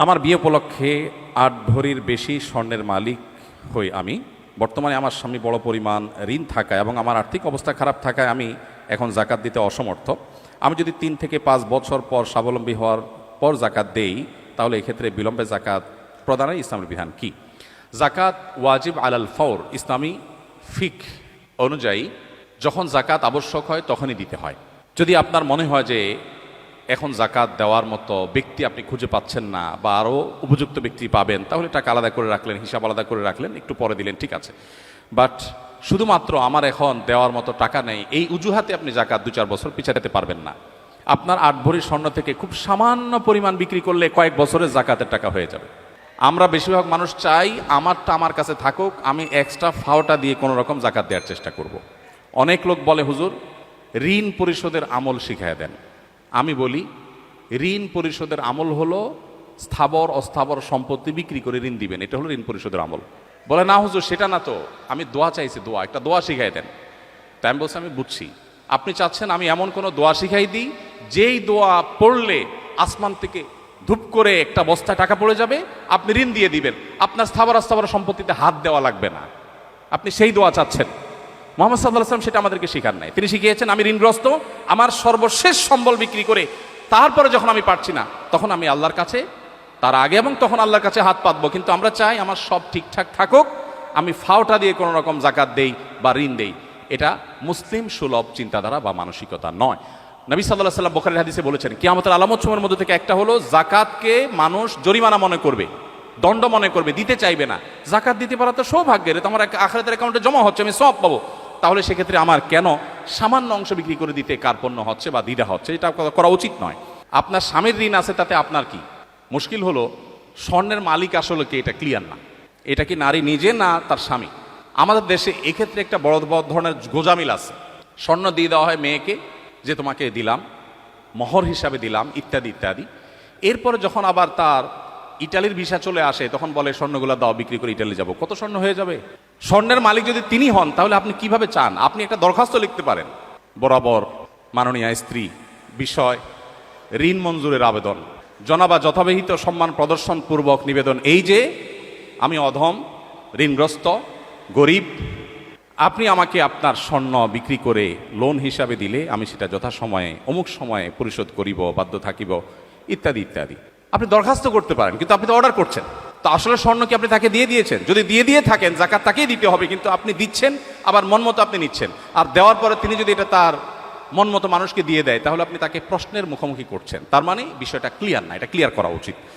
আমার বিয়ে উপলক্ষে ৮ ভরির বেশি স্বর্ণের মালিক হই আমি। বর্তমানে আমার স্বামী বড় পরিমাণ ঋণ থাকায় এবং আমার আর্থিক অবস্থা খারাপ থাকায় আমি এখন জাকাত দিতে অসমর্থ। আমি যদি ৩ থেকে ৫ বছর পর স্বাবলম্বী হওয়ার পর জাকাত দেই, তাহলে এক্ষেত্রে বিলম্বে জাকাত প্রদানের ইসলামের বিধান কি? জাকাত ওয়াজিব আলাল ফওর। ইসলামী ফিক অনুযায়ী যখন জাকাত আবশ্যক হয় তখনই দিতে হয়। যদি আপনার মনে হয় যে এখন জাকাত দেওয়ার মতো ব্যক্তি আপনি খুঁজে পাচ্ছেন না বা আরও উপযুক্ত ব্যক্তি পাবেন, তাহলে টাকা আলাদা করে রাখলেন, হিসাব আলাদা করে রাখলেন, একটু পরে দিলেন, ঠিক আছে। বাট শুধুমাত্র আমার এখন দেওয়ার মতো টাকা নেই, এই অজুহাতে আপনি জাকাত ২-৪ বছর পিছাতে পারবেন না। আপনার ৮ ভরি স্বর্ণ থেকে খুব সামান্য পরিমাণ বিক্রি করলে কয়েক বছরের জাকাতের টাকা হয়ে যাবে। আমরা বেশিরভাগ মানুষ চাই আমারটা আমার কাছে থাকুক, আমি এক্সট্রা ফাওটা দিয়ে কোনো রকম জাকাত দেওয়ার চেষ্টা করব। অনেক লোক বলে, হুজুর ঋণ পরিশোধের আমল শিখায় দেন। আমি বলি, ঋণ পরিশোধের আমল হলো স্থাবর অস্থাবর সম্পত্তি বিক্রি করে ঋণ দিবেন, এটা হলো ঋণ পরিশোধের আমল। বলে, না হুজুর সেটা না তো, আমি দোয়া চাইছি, দোয়া, একটা দোয়া শিখাই দেন। তাই আমি বলছি, আমি বুঝছি আপনি চাচ্ছেন আমি এমন কোনো দোয়া শিখাই দিই যেই দোয়া পড়লে আসমান থেকে ধূপ করে একটা বস্তা টাকা পড়ে যাবে, আপনি ঋণ দিয়ে দিবেন, আপনার স্থাবর অস্থাবর সম্পত্তিতে হাত দেওয়া লাগবে না। আপনি সেই দোয়া চাচ্ছেন। মুহাম্মদ সাল্লাল্লাহু আলাইহি ওয়াসাল্লাম সেটা আমাদেরকে শেখান নাই। তিনি শিখিয়েছেন আমি ঋণগ্রস্ত, আমার সর্বশেষ সম্বল বিক্রি করে তারপরে যখন আমি পারছি না তখন আমি আল্লাহর কাছে, তার আগে এবং তখন আল্লাহর কাছে হাত পাতবো। কিন্তু আমরা চাই আমার সব ঠিকঠাক থাকুক, আমি ফাওটা দিয়ে কোনো রকম জাকাত দেই বা ঋণ দেই। এটা মুসলিম সুলভ চিন্তাধারা বা মানসিকতা নয়। নবী সাল্লাল্লাহু আলাইহি ওয়াসাল্লাম বুখারীর হাদিসে বলেছেন, কিয়ামতের আলামত সমূহের মধ্যে থেকে একটা হলো জাকাতকে মানুষ জরিমানা মনে করবে, দণ্ড মনে করবে, দিতে চাইবে না। জাকাত দিতে পারা তো সৌভাগ্যের, এটা আমার আখিরাতের অ্যাকাউন্টে জমা হচ্ছে, আমি সওয়াব পাবো। তাহলে সেক্ষেত্রে আমার কেন সামান্য অংশ বিক্রি করে দিতে কার্পণ্য হচ্ছে বা দ্বিধা হচ্ছে? এটা করা উচিত নয়। আপনার স্বামীর ঋণ আছে, তাতে আপনার কি মুশকিল? হলো স্বর্ণের মালিক আসলে কি, এটা ক্লিয়ার না। এটা কি নারী নিজে না তার স্বামী? আমাদের দেশে এক্ষেত্রে একটা বড় বড় ধরনের গোজামিল আছে। স্বর্ণ দিয়ে দেওয়া হয় মেয়েকে, যে তোমাকে দিলাম, মোহর হিসাবে দিলাম, ইত্যাদি ইত্যাদি। এরপরে যখন আবার তার ইটালির ভিসা চলে আসে, তখন বলে স্বর্ণগুলো দাও, বিক্রি করে ইটালি যাব। কত স্বর্ণ হয়ে যাবে? স্বর্ণের মালিক যদি তিনি হন, তাহলে আপনি কিভাবে চান? আপনি একটা দরখাস্ত লিখতে পারেন, বরাবর মাননীয় স্ত্রী বিষয় ঋণ মঞ্জুরের আবেদন, জনাবা যথাবিহিত সম্মান প্রদর্শন পূর্বক নিবেদন এই যে আমি অধম, ঋণগ্রস্ত, গরিব, আপনি আমাকে আপনার স্বর্ণ বিক্রি করে লোন হিসাবে দিলে আমি সেটা যথাসময়ে অমুক সময়ে পরিশোধ করিব, বাধ্য থাকিব, ইত্যাদি ইত্যাদি। আপনি দরখাস্ত করতে পারেন, কিন্তু আপনি তো অর্ডার করছেন। তো আসলে স্বর্ণ কি আপনি তাকে দিয়ে দিয়েছেন? যদি দিয়ে থাকেন, জাকাত তাকেই দিতে হবে, কিন্তু আপনি দিচ্ছেন আবার মন মতো আপনি নিচ্ছেন। আর দেওয়ার পরে তিনি যদি এটা তার মন মতো মানুষকে দিয়ে দেয়, তাহলে আপনি তাকে প্রশ্নের মুখোমুখি করছেন। তার মানে বিষয়টা ক্লিয়ার না, এটা ক্লিয়ার করা উচিত।